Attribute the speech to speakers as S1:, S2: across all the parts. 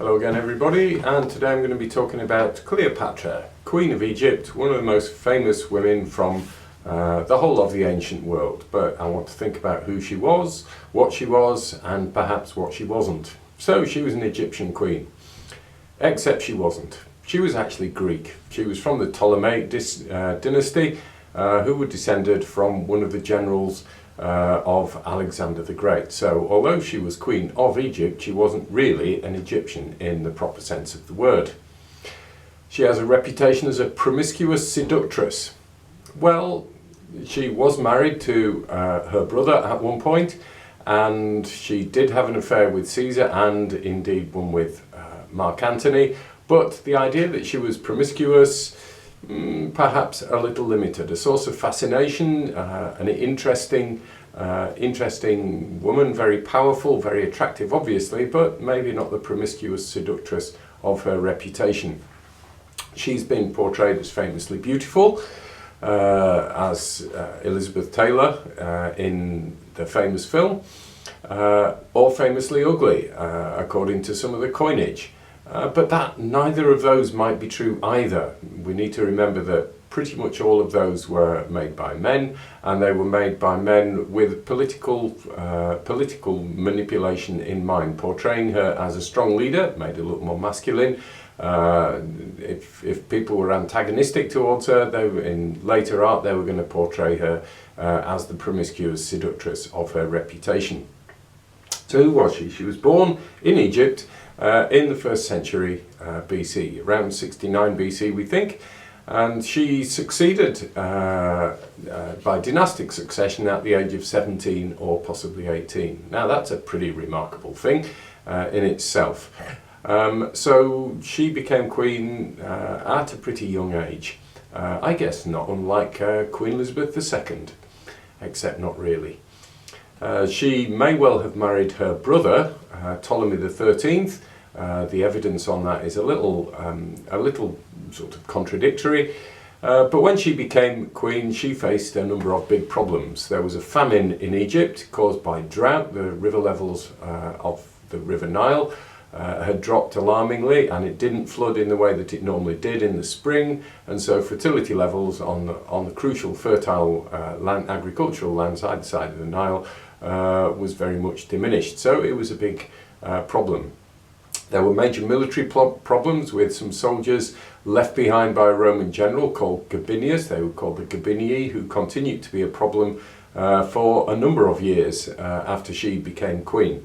S1: Hello again everybody, and today I'm going to be talking about Cleopatra, Queen of Egypt, one of the most famous women from the whole of the ancient world. But I want to think about who she was, what she was, and perhaps what she wasn't. So she was an Egyptian queen, except she wasn't. She was actually Greek. She was from the Ptolemaic dynasty, who were descended from one of the generals of Alexander the Great. So although she was queen of Egypt, she wasn't really an Egyptian in the proper sense of the word. She has a reputation as a promiscuous seductress. Well, she was married to her brother at one point, and she did have an affair with Caesar and indeed one with Mark Antony, but the idea that she was promiscuous, perhaps a little limited. A source of fascination, an interesting woman, very powerful, very attractive obviously, but maybe not the promiscuous seductress of her reputation. She's been portrayed as famously beautiful, as Elizabeth Taylor in the famous film, or famously ugly, according to some of the coinage. But that neither of those might be true either. We need to remember that pretty much all of those were made by men, and they were made by men with political manipulation in mind, portraying her as a strong leader, made her look more masculine. If people were antagonistic towards her, in later art they were going to portray her as the promiscuous seductress of her reputation. So who was she? She was born in Egypt in the 1st century BC, around 69 BC we think, and she succeeded by dynastic succession at the age of 17 or possibly 18. Now that's a pretty remarkable thing in itself. So she became queen at a pretty young age, I guess not unlike Queen Elizabeth II, except not really. She may well have married her brother, Ptolemy XIII. The evidence on that is a little sort of contradictory. But when she became queen, she faced a number of big problems. There was a famine in Egypt caused by drought. The river levels of the River Nile had dropped alarmingly, and it didn't flood in the way that it normally did in the spring, and so fertility levels on the crucial fertile agricultural lands either side of the Nile was very much diminished. So it was a big problem. There were major military problems with some soldiers left behind by a Roman general called Gabinius. They were called the Gabinii, who continued to be a problem for a number of years after she became queen.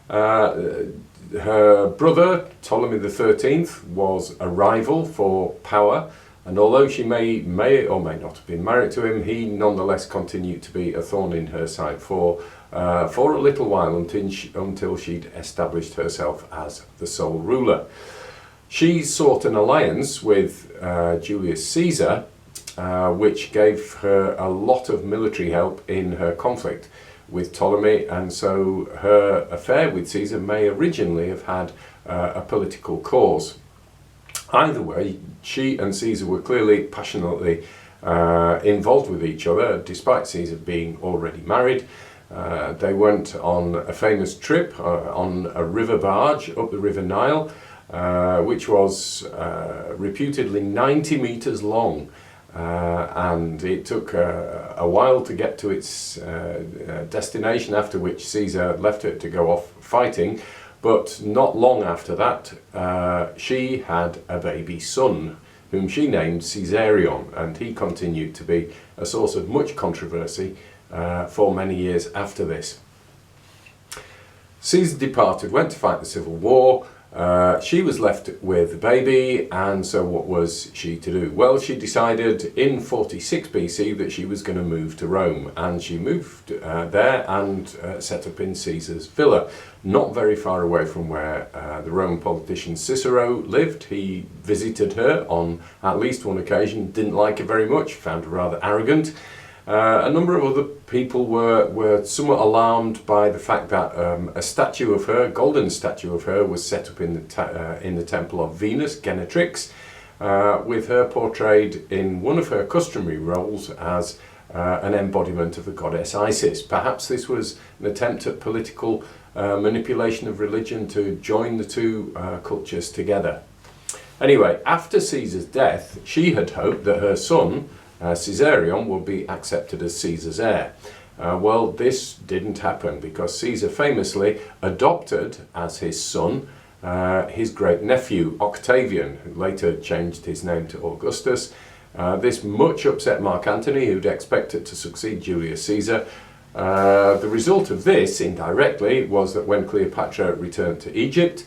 S1: Her brother, Ptolemy XIII, was a rival for power, and although she may or may not have been married to him, he nonetheless continued to be a thorn in her side for a little while until she'd established herself as the sole ruler. She sought an alliance with Julius Caesar, which gave her a lot of military help in her conflict with Ptolemy, and so her affair with Caesar may originally have had a political cause. Either way, she and Caesar were clearly passionately involved with each other, despite Caesar being already married. They went on a famous trip on a river barge up the River Nile, which was reputedly 90 meters long. And it took a while to get to its destination, after which Caesar left it to go off fighting. But not long after that, she had a baby son, whom she named Caesarion, and he continued to be a source of much controversy for many years after this. Caesar departed, went to fight the civil war. She was left with the baby, and so what was she to do? Well, she decided in 46 BC that she was going to move to Rome, and she moved there and set up in Caesar's villa, not very far away from where the Roman politician Cicero lived. He visited her on at least one occasion, didn't like her very much, found her rather arrogant. A number of other people were somewhat alarmed by the fact that a statue of her, a golden statue of her, was set up in the temple of Venus, Genetrix, with her portrayed in one of her customary roles as an embodiment of the goddess Isis. Perhaps this was an attempt at political manipulation of religion to join the two cultures together. Anyway, after Caesar's death, she had hoped that her son, Caesarion, would be accepted as Caesar's heir. Well, this didn't happen because Caesar famously adopted as his son his great-nephew Octavian, who later changed his name to Augustus. This much upset Mark Antony, who'd expected to succeed Julius Caesar. The result of this, indirectly, was that when Cleopatra returned to Egypt,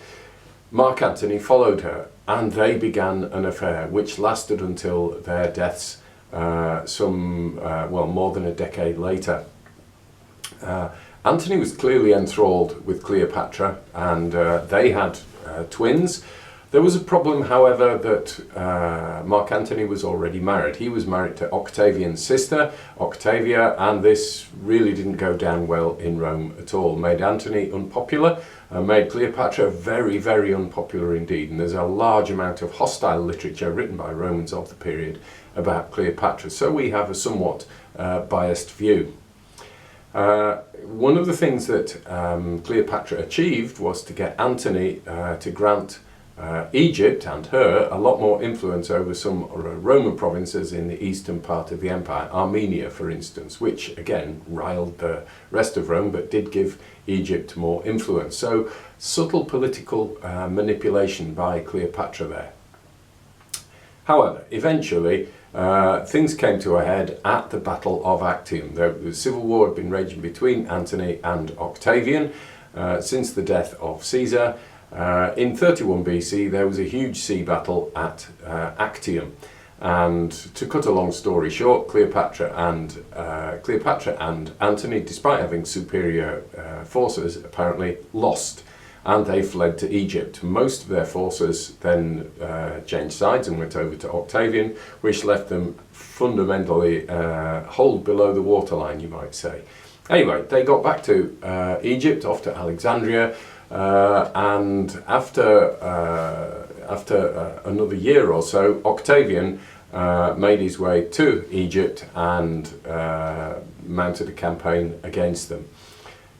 S1: Mark Antony followed her, and they began an affair which lasted until their deaths more than a decade later. Antony was clearly enthralled with Cleopatra, and they had twins. There was a problem, however, that Mark Antony was already married. He was married to Octavian's sister, Octavia, and this really didn't go down well in Rome at all. Made Antony unpopular, made Cleopatra very, very unpopular indeed. And there's a large amount of hostile literature written by Romans of the period about Cleopatra, so we have a somewhat biased view. One of the things that Cleopatra achieved was to get Antony to grant Egypt and her a lot more influence over some Roman provinces in the eastern part of the empire, Armenia for instance, which again riled the rest of Rome but did give Egypt more influence. So subtle political manipulation by Cleopatra there. However, eventually things came to a head at the Battle of Actium. The civil war had been raging between Antony and Octavian since the death of Caesar. In 31 BC there was a huge sea battle at Actium, and to cut a long story short, Cleopatra and Antony, despite having superior forces, apparently lost, and they fled to Egypt. Most of their forces then changed sides and went over to Octavian, which left them fundamentally holed below the waterline, you might say. Anyway, they got back to Egypt, off to Alexandria, and after another year or so, Octavian made his way to Egypt and mounted a campaign against them.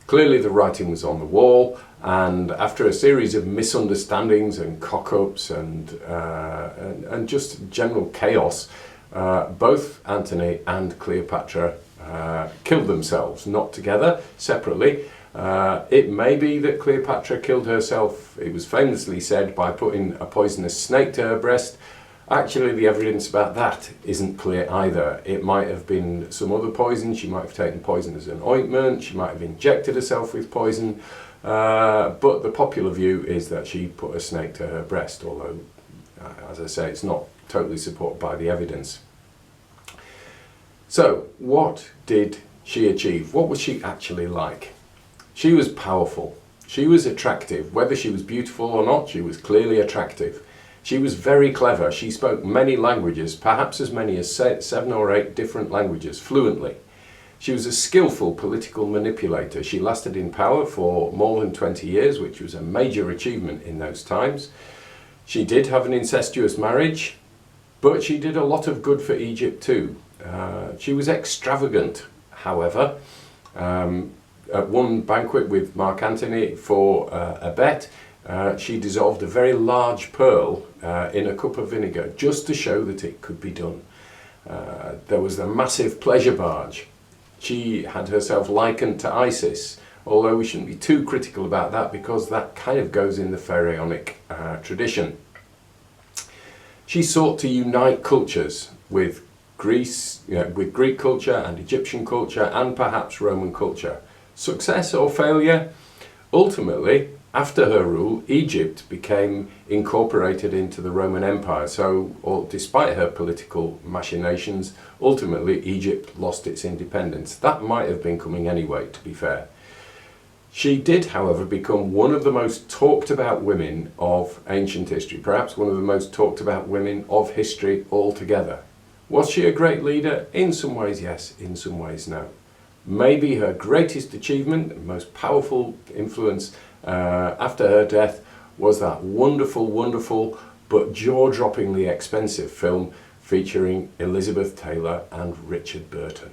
S1: Clearly the writing was on the wall, and after a series of misunderstandings and cock-ups and just general chaos, both Antony and Cleopatra killed themselves, not together, separately. It may be that Cleopatra killed herself, it was famously said, by putting a poisonous snake to her breast. Actually, the evidence about that isn't clear either. It might have been some other poison. She might have taken poison as an ointment, she might have injected herself with poison, but the popular view is that she put a snake to her breast, although, as I say, it's not totally supported by the evidence. So, what did she achieve? What was she actually like? She was powerful. She was attractive. Whether she was beautiful or not, she was clearly attractive. She was very clever. She spoke many languages, perhaps as many as 7 or 8 different languages, fluently. She was a skillful political manipulator. She lasted in power for more than 20 years, which was a major achievement in those times. She did have an incestuous marriage, but she did a lot of good for Egypt too. She was extravagant, however. At one banquet with Mark Antony for a bet, she dissolved a very large pearl in a cup of vinegar just to show that it could be done. There was a massive pleasure barge. She had herself likened to Isis, although we shouldn't be too critical about that because that kind of goes in the pharaonic tradition. She sought to unite cultures with with Greek culture and Egyptian culture and perhaps Roman culture. Success or failure? Ultimately, after her rule, Egypt became incorporated into the Roman Empire, so despite her political machinations, ultimately Egypt lost its independence. That might have been coming anyway, to be fair. She did, however, become one of the most talked about women of ancient history, perhaps one of the most talked about women of history altogether. Was she a great leader? In some ways, yes, in some ways, no. Maybe her greatest achievement, and most powerful influence after her death was that wonderful, but jaw-droppingly expensive film featuring Elizabeth Taylor and Richard Burton.